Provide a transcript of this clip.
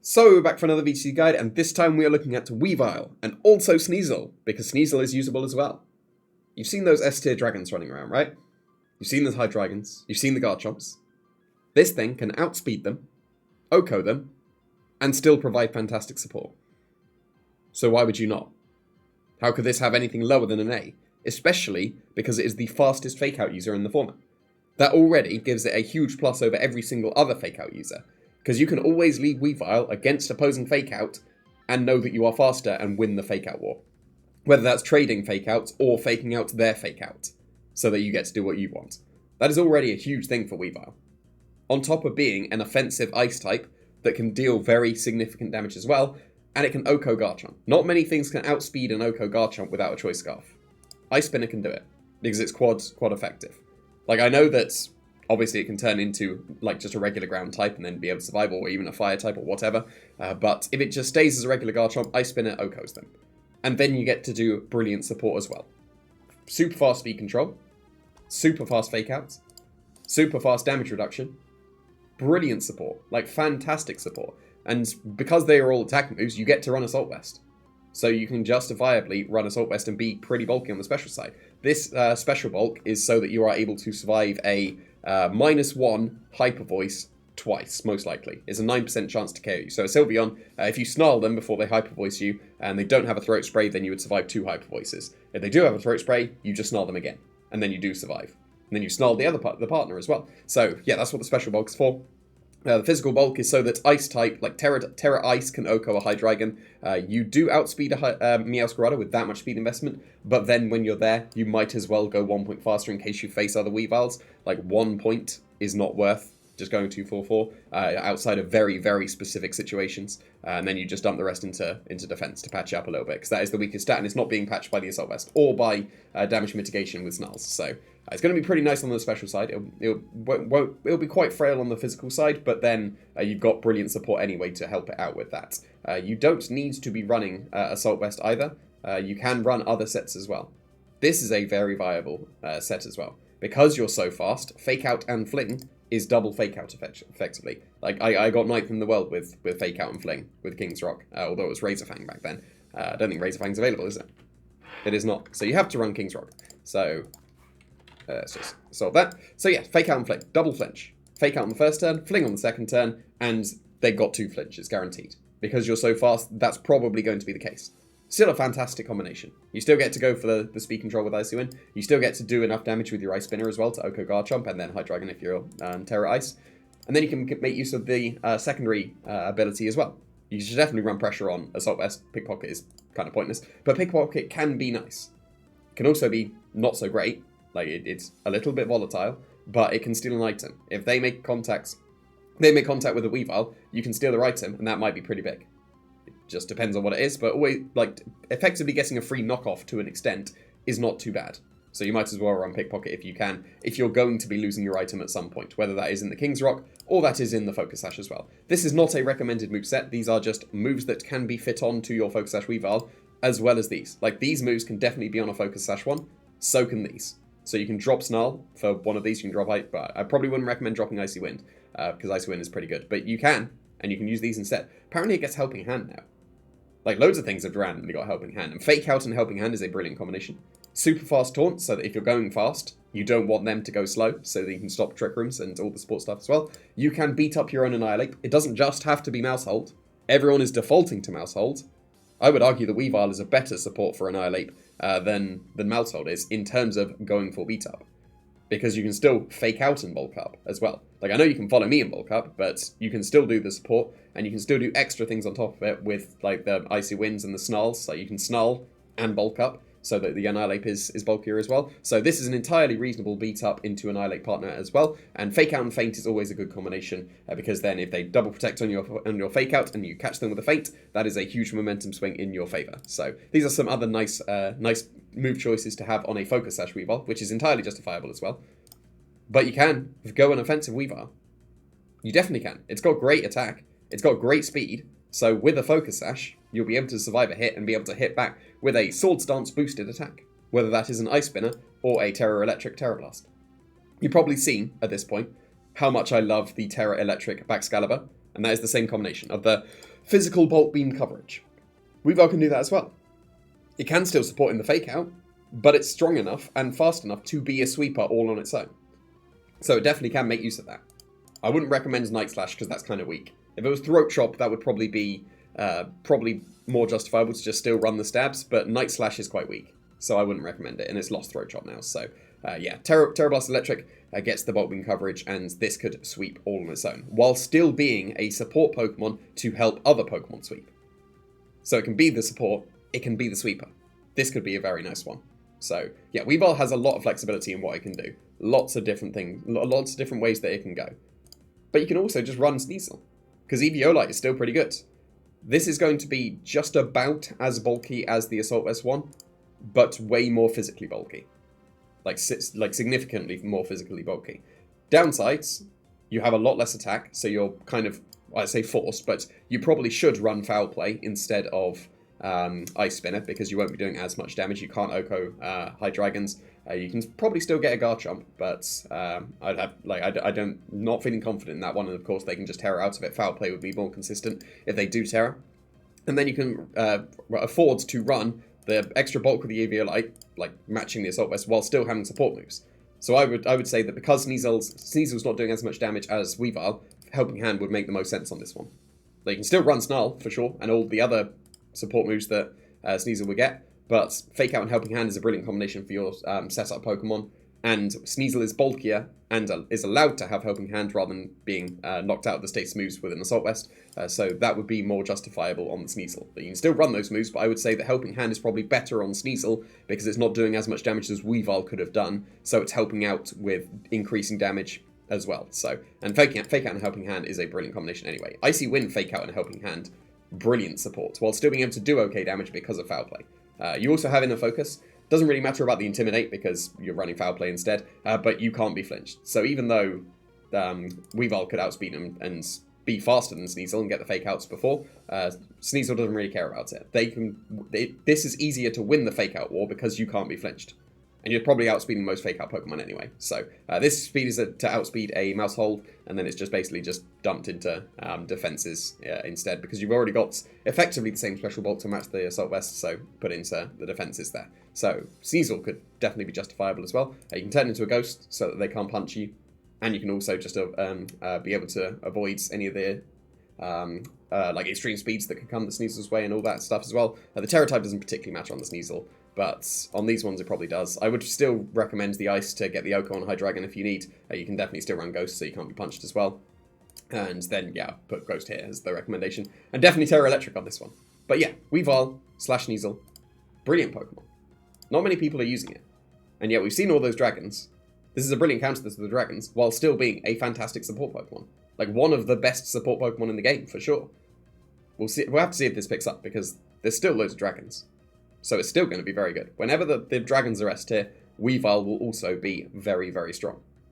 So we're back for another VGC guide, and this time we are looking at Weavile, and also Sneasel, because Sneasel is usable as well. You've seen those S-tier dragons running around, right? You've seen the high dragons, you've seen the Garchomps. This thing can outspeed them, OHKO them, and still provide fantastic support. So why would you not? How could this have anything lower than an A? Especially because it is the fastest fake-out user in the format. That already gives it a huge plus over every single other fake-out user, because you can always lead Weavile against opposing fake-out and know that you are faster and win the fake-out war. Whether that's trading fake-outs or faking out their fake-out, so that you get to do what you want. That is already a huge thing for Weavile. On top of being an offensive ice type that can deal very significant damage as well, and it can OHKO Garchomp. Not many things can outspeed an OHKO Garchomp without a Choice Scarf. Ice Spinner can do it, because it's quad effective. Like, I know that obviously it can turn into like just a regular ground type and then be able to survive, or even a fire type or whatever, but if it just stays as a regular Garchomp, Ice Spinner OHKOs them. And then you get to do brilliant support as well. Super fast speed control, super fast fake outs, super fast damage reduction, brilliant support, like fantastic support. And because they are all attack moves, you get to run Assault Vest. So you can justifiably run Assault Vest and be pretty bulky on the special side. This special bulk is so that you are able to survive a -1 Hyper Voice twice, most likely. It's a 9% chance to KO you. So a Sylveon, if you snarl them before they Hyper Voice you, and they don't have a Throat Spray, then you would survive 2 Hyper Voices. If they do have a Throat Spray, you just snarl them again, and then you do survive. And then you snarl the other the partner as well. So yeah, that's what the special bulk is for. The physical bulk is so that Ice type, like Terra Ice, can OHKO a Hydreigon. You do outspeed a Meowscarada with that much speed investment, but then when you're there, you might as well go 1 point faster in case you face other Weaviles. Like 1 point is not worth just going 2-4-4 outside of very, very specific situations. And then you just dump the rest into defense to patch it up a little bit, because that is the weakest stat, and it's not being patched by the Assault Vest or by damage mitigation with Snarls. So it's going to be pretty nice on the special side. It'll be quite frail on the physical side, but then you've got brilliant support anyway to help it out with that. You don't need to be running Assault Vest either. You can run other sets as well. This is a very viable set as well. Because you're so fast, Fake Out and Fling is double Fake Out effectively. Like, I got 9th in the world with Fake Out and Fling with King's Rock, although it was Razorfang back then. I don't think Razorfang's available, is it? It is not. So you have to run King's Rock. So let's just solve that. So yeah, Fake Out and Fling, double flinch. Fake Out on the first turn, Fling on the second turn, and they got 2 flinches, guaranteed. Because you're so fast, that's probably going to be the case. Still a fantastic combination. You still get to go for the speed control with Icy Wind. You still get to do enough damage with your Ice Spinner as well to OHKO Garchomp, and then Hydreigon if you're Terra Ice. And then you can make use of the secondary ability as well. You should definitely run pressure on Assault Vest. Pickpocket is kind of pointless, but Pickpocket can be nice. It can also be not so great. Like, it's a little bit volatile, but it can steal an item. If they make contact with a Weavile, you can steal their item, and that might be pretty big. Just depends on what it is, but always, like, effectively getting a free knockoff to an extent is not too bad. So you might as well run Pickpocket if you can, if you're going to be losing your item at some point, whether that is in the King's Rock or that is in the Focus Sash as well. This is not a recommended moveset. These are just moves that can be fit on to your Focus Sash Weavile, as well as these. Like, these moves can definitely be on a Focus Sash one, so can these. So you can drop Snarl for one of these, you can drop Ice, but I probably wouldn't recommend dropping Icy Wind, because Icy Wind is pretty good. But you can, and you can use these instead. Apparently it gets Helping Hand now. Like, loads of things have randomly got Helping Hand, and Fake Out and Helping Hand is a brilliant combination. Super fast taunt, so that if you're going fast, you don't want them to go slow, so that you can stop Trick Rooms and all the support stuff as well. You can beat up your own Annihilate. It doesn't just have to be Mouse Hold. Everyone is defaulting to Mouse Hold. I would argue that Weavile is a better support for Annihilate than Mouse Hold is, in terms of going for beat up. Because you can still Fake Out and bulk up as well. Like, I know you can follow me and bulk up, but you can still do the support, and you can still do extra things on top of it with, like, the Icy Winds and the Snarls. Like, you can snarl and bulk up, so that the Annihilate is bulkier as well. So this is an entirely reasonable beat up into Annihilate partner as well. And Fake Out and Feint is always a good combination, because then if they double protect on your Fake Out and you catch them with a Feint, that is a huge momentum swing in your favour. So these are some other nice move choices to have on a Focus Sash Weavile, which is entirely justifiable as well. But you can go an offensive Weavile. You definitely can. It's got great attack. It's got great speed. So with a Focus Sash, you'll be able to survive a hit and be able to hit back with a Sword Stance boosted attack, whether that is an Ice Spinner or a Terra Electric Terra Blast. You've probably seen, at this point, how much I love the Terra Electric Baxcalibur, And that is the same combination of the physical bolt beam coverage. Weavile can do that as well. It can still support in the fake out, but it's strong enough and fast enough to be a sweeper all on its own. So it definitely can make use of that. I wouldn't recommend Night Slash because that's kind of weak. If it was Throat Chop, that would probably be more justifiable to just still run the stabs, but Night Slash is quite weak, so I wouldn't recommend it, and it's lost Throat Chop now, so yeah, Terra Blast Electric gets the Bolt Beam coverage, and this could sweep all on its own, while still being a support Pokemon to help other Pokemon sweep. So it can be the support, it can be the sweeper. This could be a very nice one. So yeah, Weavile has a lot of flexibility in what it can do. Lots of different things, lots of different ways that it can go. But you can also just run Sneasel, because Eviolite is still pretty good. This is going to be just about as bulky as the Assault Vest one, but way more physically bulky. Like significantly more physically bulky. Downsides, you have a lot less attack, so you're kind of, I say forced, but you probably should run Foul Play instead of Ice Spinner, because you won't be doing as much damage. You can't Oko High Dragons. You can probably still get a Garchomp, but I don't, not feeling confident in that one. And of course, they can just Terra out of it. Foul Play would be more consistent if they do Terra. And then you can afford to run the extra bulk of the Eviolite, like matching the Assault Vest, while still having support moves. So I would say that because Sneasel's not doing as much damage as Weavile, Helping Hand would make the most sense on this one. Like, you can still run Snarl, for sure, and all the other support moves that Sneasel would get, but Fake Out and Helping Hand is a brilliant combination for your setup Pokemon, and Sneasel is bulkier and is allowed to have Helping Hand rather than being knocked out of the status moves with an Assault Vest, so that would be more justifiable on the Sneasel. But you can still run those moves, but I would say that Helping Hand is probably better on Sneasel because it's not doing as much damage as Weavile could have done, so it's helping out with increasing damage as well. So, and Fake Out and Helping Hand is a brilliant combination anyway. Icy Wind, Fake Out and Helping Hand, brilliant support, while still being able to do okay damage because of Foul Play. You also have Inner Focus. Doesn't really matter about the Intimidate because you're running Foul Play instead, but you can't be flinched. So even though Weavile could outspeed him and be faster than Sneasel and get the Fake Outs before, Sneasel doesn't really care about it. This is easier to win the Fake Out war because you can't be flinched. And you're probably outspeeding most Fake Out Pokemon anyway. So this speed is to outspeed a Mouse Hold, and then it's just basically just dumped into defenses instead, because you've already got effectively the same Special Bolt to match the Assault Vest, so put into the defenses there. So Sneasel could definitely be justifiable as well. You can turn into a Ghost so that they can't punch you, and you can also just be able to avoid any of the like extreme speeds that could come the Sneasel's way and all that stuff as well. The Terra type doesn't particularly matter on the Sneasel, but on these ones it probably does. I would still recommend the Ice to get the Oko on High Dragon if you need. You can definitely still run Ghost so you can't be punched as well. And then, yeah, put Ghost here as the recommendation. And definitely Terra Electric on this one. But yeah, Weavile / Sneasel, brilliant Pokemon. Not many people are using it. And yet we've seen all those dragons. This is a brilliant counter to the dragons, while still being a fantastic support Pokemon. Like, one of the best support Pokemon in the game, for sure. We'll have to see if this picks up, because there's still loads of dragons. So it's still going to be very good. Whenever the dragons are S tier, Weavile will also be very, very strong.